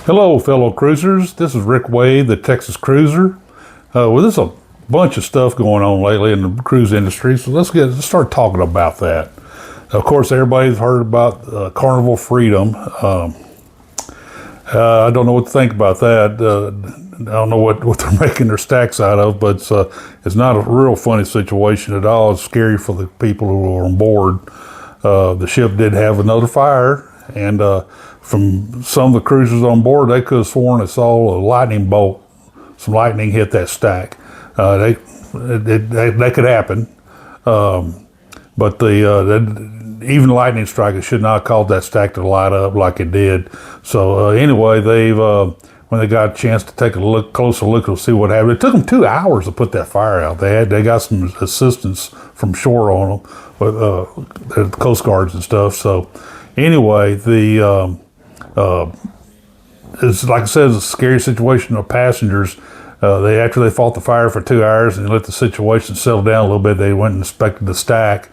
Hello, fellow cruisers. This is Rick Wade, the Texas Cruiser. There's a bunch of stuff going on lately in the cruise industry, so let's start talking about that. Of course, everybody's heard about Carnival Freedom. I don't know what to think about that. I don't know what they're making their stacks out of, but it's not a real funny situation at all. It's scary for the people who are on board. The ship did have another fire, and from some of the cruisers on board, they could have sworn they saw a lightning bolt. Some lightning hit that stack. That could happen, but even lightning strike should not cause that stack to light up like it did. So anyway, they've when they got a chance to take a closer look to see what happened, it took them 2 hours to put that fire out. They got some assistance from shore on them, with the Coast Guards and stuff. So anyway, it's like I said, it's a scary situation of passengers. After they fought the fire for 2 hours and let the situation settle down a little bit, they went and inspected the stack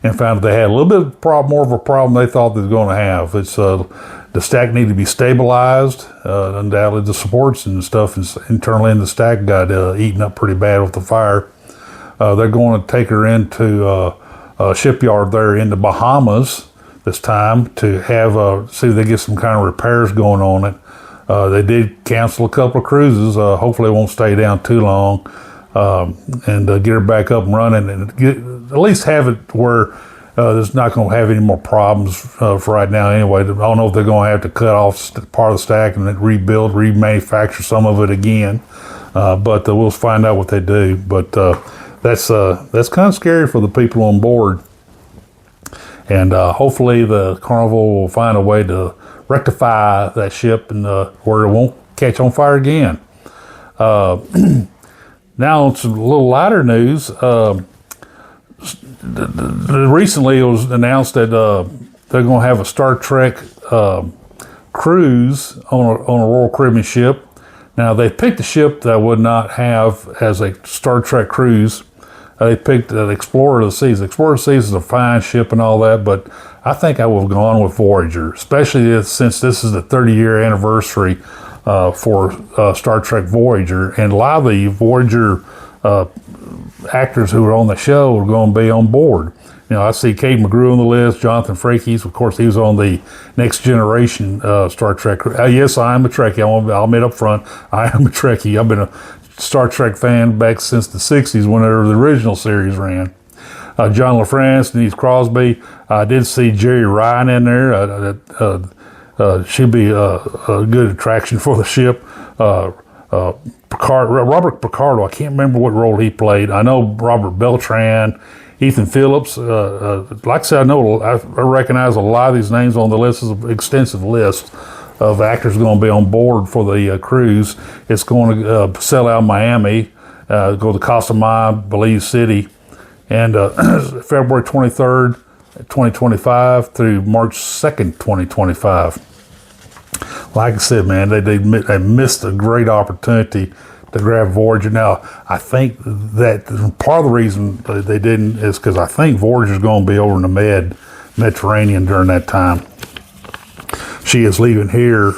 and found that they had a little bit of more of a problem they thought they were going to have. It's the stack needed to be stabilized. Undoubtedly, the supports and stuff internally in the stack got eaten up pretty bad with the fire. They're going to take her into a shipyard there in the Bahamas this time to have see if they get some kind of repairs going on it. They did cancel a couple of cruises. Hopefully it won't stay down too long, and get her back up and running, and at least have it where there's not going to have any more problems for right now anyway. I don't know if they're going to have to cut off part of the stack and then remanufacture some of it again, but we'll find out what they do. But that's kind of scary for the people on board. And hopefully the Carnival will find a way to rectify that ship and where it won't catch on fire again. Now on some little lighter news. Recently it was announced that they're going to have a Star Trek cruise on a Royal Caribbean ship. Now they picked a ship that would not have as a Star Trek cruise. They picked an Explorer of the Seas. Explorer of the Seas is a fine ship and all that, but I think I would have gone with Voyager, especially since this is the 30-year anniversary for Star Trek Voyager. And a lot of the Voyager actors who were on the show are going to be on board. You know, I see Kate McGrew on the list, Jonathan Frakes. Of course, he was on the Next Generation Star Trek. Yes, I am a Trekkie. I'll admit up front, I am a Trekkie. I've been a Star Trek fan back since the 60s whenever the original series ran. John LaFrance, Denise Crosby. I did see Jerry Ryan in there. She'd be a good attraction for the ship. Robert Picardo, I can't remember what role he played. I know Robert Beltran, Ethan Phillips. Like I said, I recognize a lot of these names on the list. It's an extensive list of actors going to be on board for the cruise. It's going to sail out of Miami, go to Costa Maya, Belize City, and February 23rd, 2025 through March 2nd, 2025. Like I said, man, they missed a great opportunity to grab Voyager. Now, I think that part of the reason they didn't is because I think Voyager's going to be over in the Mediterranean during that time. She is leaving here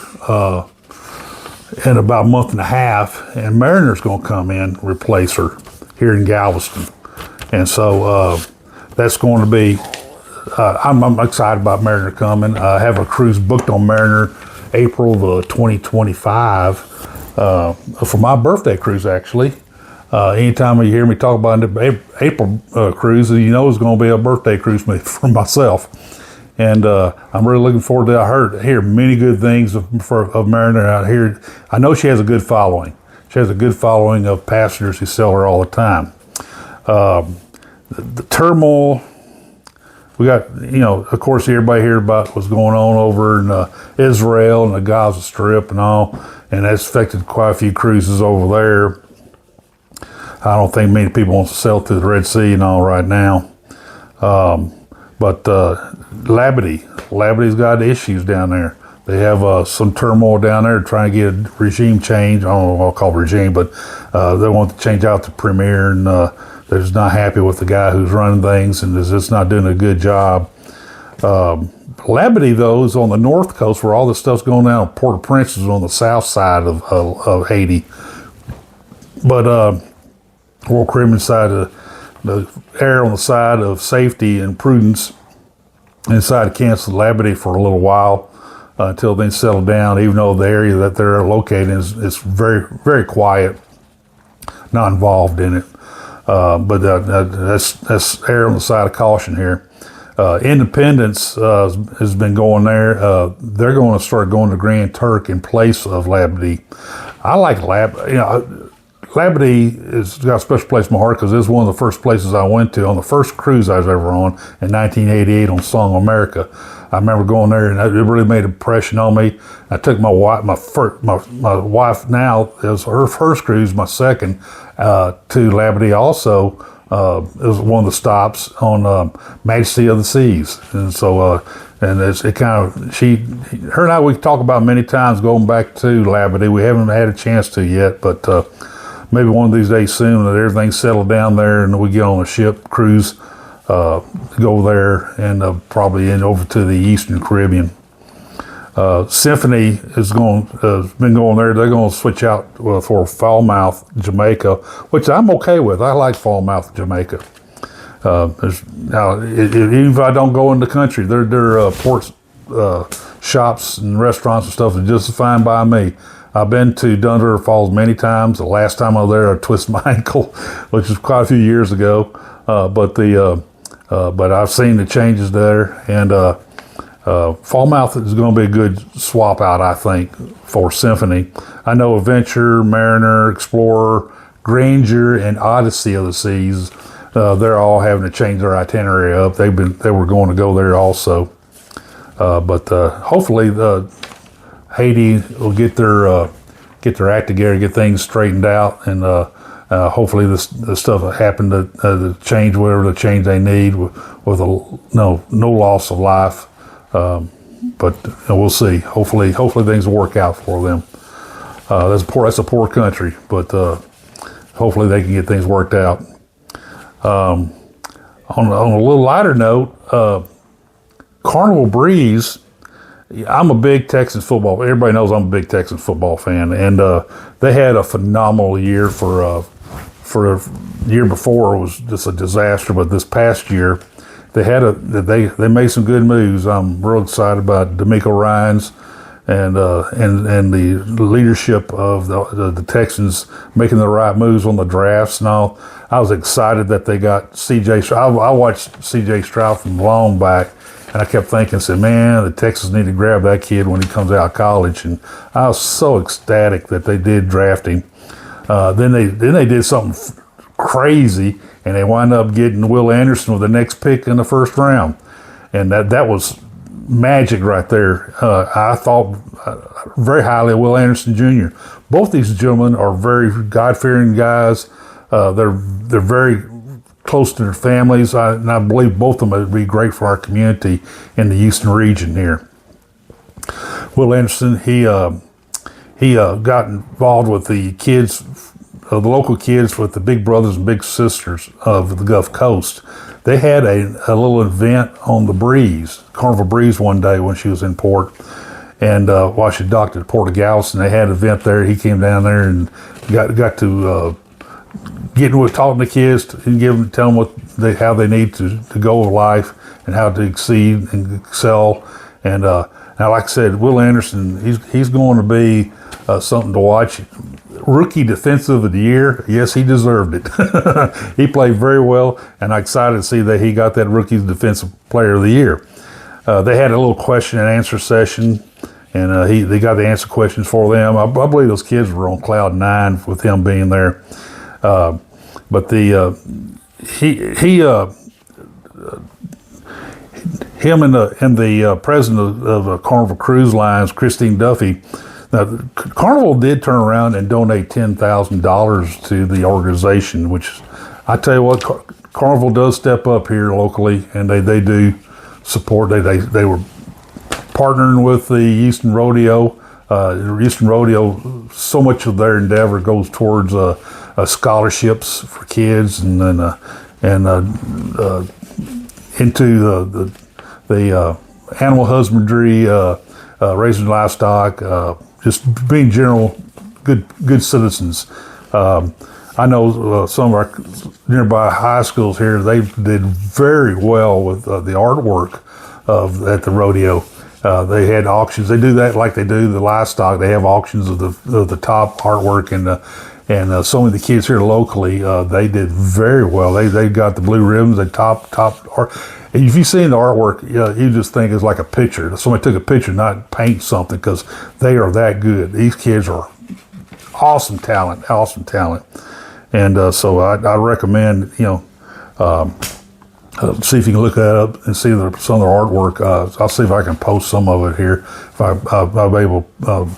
in about a month and a half, and Mariner's going to come in and replace her here in Galveston. And so that's going to be, I'm excited about Mariner coming. I have a cruise booked on Mariner April the 2025 for my birthday cruise, actually. Anytime you hear me talk about the April cruise, you know it's going to be a birthday cruise for myself. And I'm really looking forward to it. I hear many good things of Mariner out here. I know she has a good following. She has a good following of passengers who sell her all the time. The turmoil, we got, of course, everybody heard about what's going on over in Israel and the Gaza Strip and all, and that's affected quite a few cruises over there. I don't think many people want to sail through the Red Sea and all right now. But Labity's got issues down there. They have some turmoil down there trying to get a regime change. I don't know what I'll call regime, but they want to change out the premier, and they're just not happy with the guy who's running things and is just not doing a good job. But Labadee, though, is on the north coast where all this stuff's going down. Port-au-Prince is on the south side of Haiti. But Royal Caribbean side, the err on the side of safety and prudence, and decided to cancel Labadee for a little while until they settle down, even though the area that they're located in is very, very quiet, not involved in it. But that's err on the side of caution here. Independence has been going there. They're going to start going to Grand Turk in place of Labadee. I like Labadee has got a special place in my heart because it was one of the first places I went to on the first cruise I was ever on in 1988 on Song of America. I remember going there, and it really made an impression on me. I took my wife, my wife now, it was her first cruise, my second, to Labadee also. It was one of the stops on Majesty of the Seas. And so, her and I, we talk about many times going back to Labadee. We haven't had a chance to yet, but maybe one of these days soon that everything's settled down there and we get on a ship cruise, go there and probably over to the Eastern Caribbean. Symphony has been going there. They're going to switch out for Falmouth, Jamaica, which I'm okay with. I like Falmouth, Jamaica. Even if I don't go in the country, their port shops and restaurants and stuff are just fine by me. I've been to Dunder Falls many times. The last time I was there, I twisted my ankle, which was quite a few years ago. But I've seen the changes there, and Falmouth is going to be a good swap out, I think, for Symphony. I know Adventure, Mariner, Explorer, Granger, and Odyssey of the Seas. They're all having to change their itinerary up. They were going to go there also, but hopefully Haiti will get their act together, get things straightened out, and hopefully the stuff that happened to change whatever the change they need with no loss of life. But we'll see. Hopefully things will work out for them. That's a poor country, but hopefully they can get things worked out. On a little lighter note, Carnival Breeze. I'm a big Texas football. Everybody knows I'm a big Texas football fan, and they had a phenomenal year. For the year before, it was just a disaster, but this past year they made some good moves. I'm real excited about D'Amico Ryans and the leadership of the Texans making the right moves on the drafts and all. I was excited that they got C.J. Stroud. I watched C.J. Stroud from long back, and I kept thinking, man, the Texans need to grab that kid when he comes out of college. And I was so ecstatic that they did draft him. Then they did something crazy, and they wound up getting Will Anderson with the next pick in the first round. And that was magic right there. I thought very highly of Will Anderson Jr. Both these gentlemen are very God-fearing guys. They're very close to their families, and I believe both of them would be great for our community in the Houston region here. Will Anderson, he got involved with the kids, the local kids, with the big brothers and big sisters of the Gulf Coast. They had a little event on the Breeze, Carnival Breeze, one day when she was in port, and while she docked at Port of Galveston, they had an event there. He came down there and got to getting with talking to kids and tell them how they need to go with life and how to exceed and excel. And now, like I said, Will Anderson, he's going to be something to watch. Rookie Defensive of the Year, yes, he deserved it. He played very well, and I'm excited to see that he got that Rookie Defensive Player of the Year. They had a little question and answer session, and they got the answer questions for them. I believe those kids were on cloud nine with him being there. But him and the president of Carnival Cruise Lines, Christine Duffy. Now, Carnival did turn around and donate $10,000 to the organization, which I tell you what, Carnival does step up here locally, and they do support. They were partnering with the Houston Rodeo. Houston Rodeo, so much of their endeavor goes towards scholarships for kids and into the animal husbandry, raising livestock, just being general good citizens. I know some of our nearby high schools here, they did very well with the artwork at the rodeo. They had auctions. They do that like they do the livestock. They have auctions of the top artwork, and some of the kids here locally, they did very well. They got the blue ribbons, the top art. If you've seen the artwork, you just think it's like a picture. Somebody took a picture, not paint something, because they are that good. These kids are awesome talent. And so I recommend, see if you can look that up and see some of their artwork. I'll see if I can post some of it here. If I'll be able to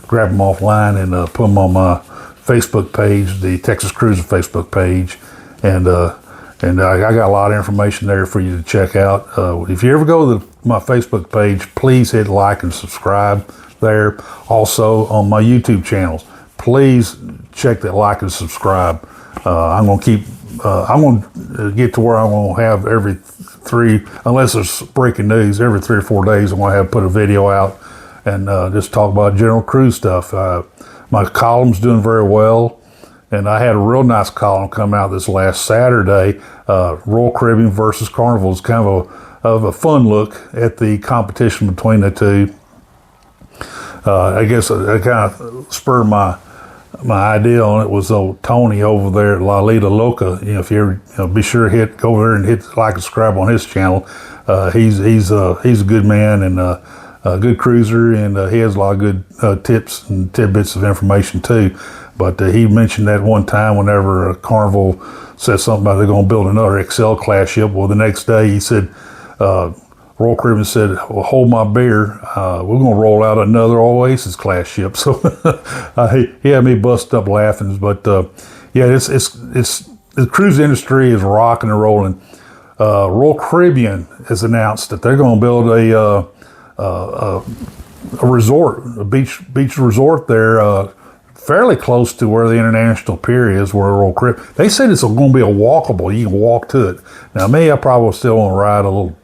grab them offline and put them on my Facebook page, the Texas Cruising Facebook page. And I got a lot of information there for you to check out. If you ever go to my Facebook page, please hit like and subscribe there. Also on my YouTube channels, please check that like and subscribe. I'm going to get to where I'm going to have every three, unless there's breaking news, every 3 or 4 days I'm going to have put a video out and just talk about general cruise stuff. My column's doing very well, and I had a real nice column come out this last Saturday. Royal Caribbean versus Carnival is kind of a fun look at the competition between the two. I guess it kind of spurred my idea on it was old Tony over there at La Lita Loca. If you ever be sure to go over there and hit like and subscribe on his channel. He's a good man and a good cruiser, and he has a lot of good tips and tidbits of information too. But he mentioned that one time whenever Carnival said something about they're going to build another XL class ship. Well, the next day he said, Royal Caribbean said, well, hold my beer. We're going to roll out another Oasis class ship. So he had me busted up laughing. But it's the cruise industry is rocking and rolling. Royal Caribbean has announced that they're going to build a resort, a beach resort there, fairly close to where the International Pier is, where Royal Caribbean. They said it's going to be a walkable. You can walk to it. Now, me, I probably still want to ride a little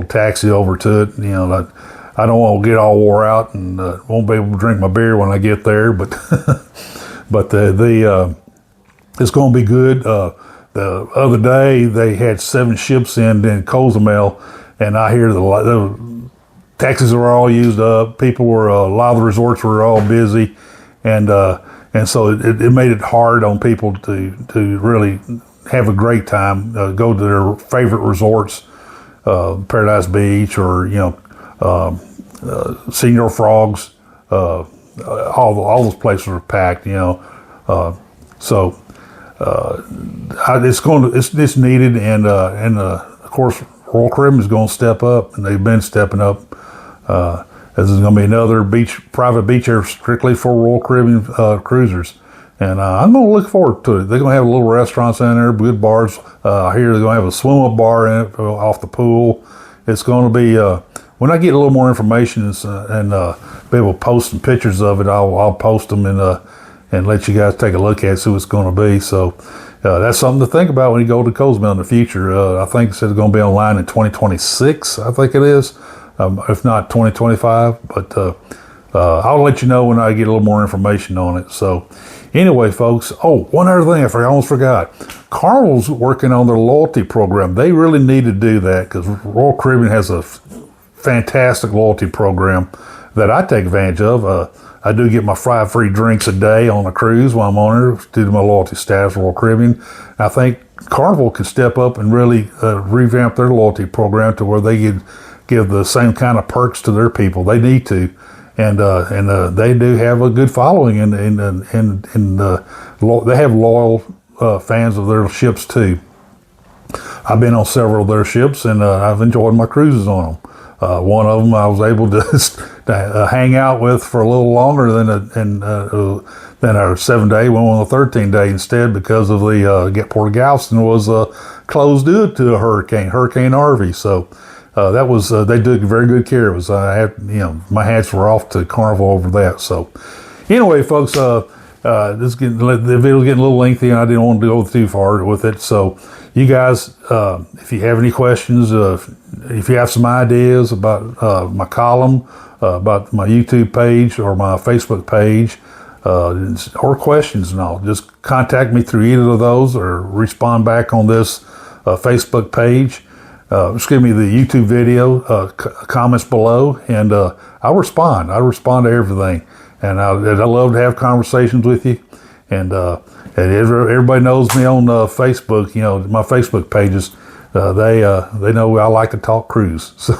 taxi over to it. I don't want to get all wore out and won't be able to drink my beer when I get there. But but it's going to be good. The other day they had 7 ships in Cozumel, and I hear the taxis were all used up. People were a lot of the resorts were all busy, and so it made it hard on people to really have a great time. Go to their favorite resorts. Paradise Beach or Senior Frogs, all those places are packed. So it's needed, and of course Royal Caribbean is going to step up, and they've been stepping up. This is going to be another private beach area strictly for Royal Caribbean cruisers. And I'm going to look forward to it. They're going to have little restaurants in there, good bars. I hear they're going to have a swim-up bar in it off the pool. It's going to be, when I get a little more information and be able to post some pictures of it, I'll post them and let you guys take a look at it, see what it's going to be. So that's something to think about when you go to Cozumel in the future. I think it said it's going to be online in 2026, I think it is, if not 2025. But I'll let you know when I get a little more information on it. So anyway, folks, one other thing I almost forgot. Carnival's working on their loyalty program. They really need to do that because Royal Caribbean has a fantastic loyalty program that I take advantage of. I do get my 5 free drinks a day on a cruise while I'm on it due to my loyalty status, Royal Caribbean. I think Carnival could step up and really revamp their loyalty program to where they could give the same kind of perks to their people. They need to. And they do have a good following, and they have loyal fans of their ships too. I've been on several of their ships, and I've enjoyed my cruises on them. One of them I was able to hang out with for a little longer than our 7-day. Went on a 13-day instead because of the Port Galveston was closed due to a Hurricane Harvey. So. That was they took very good care of us. I had my hats were off to Carnival over that. So anyway, folks, the video getting a little lengthy, and I didn't want to go too far with it. So you guys, if you have any questions, if you have some ideas about my column, about my YouTube page or my Facebook page, or questions and all, just contact me through either of those or respond back on this Facebook page. Just give me the YouTube video comments below, and I'll respond. I respond to everything, and I love to have conversations with you. And everybody knows me on Facebook. You know, my Facebook pages. They know I like to talk cruise. So,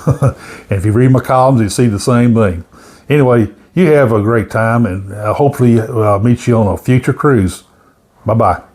and if you read my columns, you see the same thing. Anyway, you have a great time, and hopefully I'll meet you on a future cruise. Bye bye.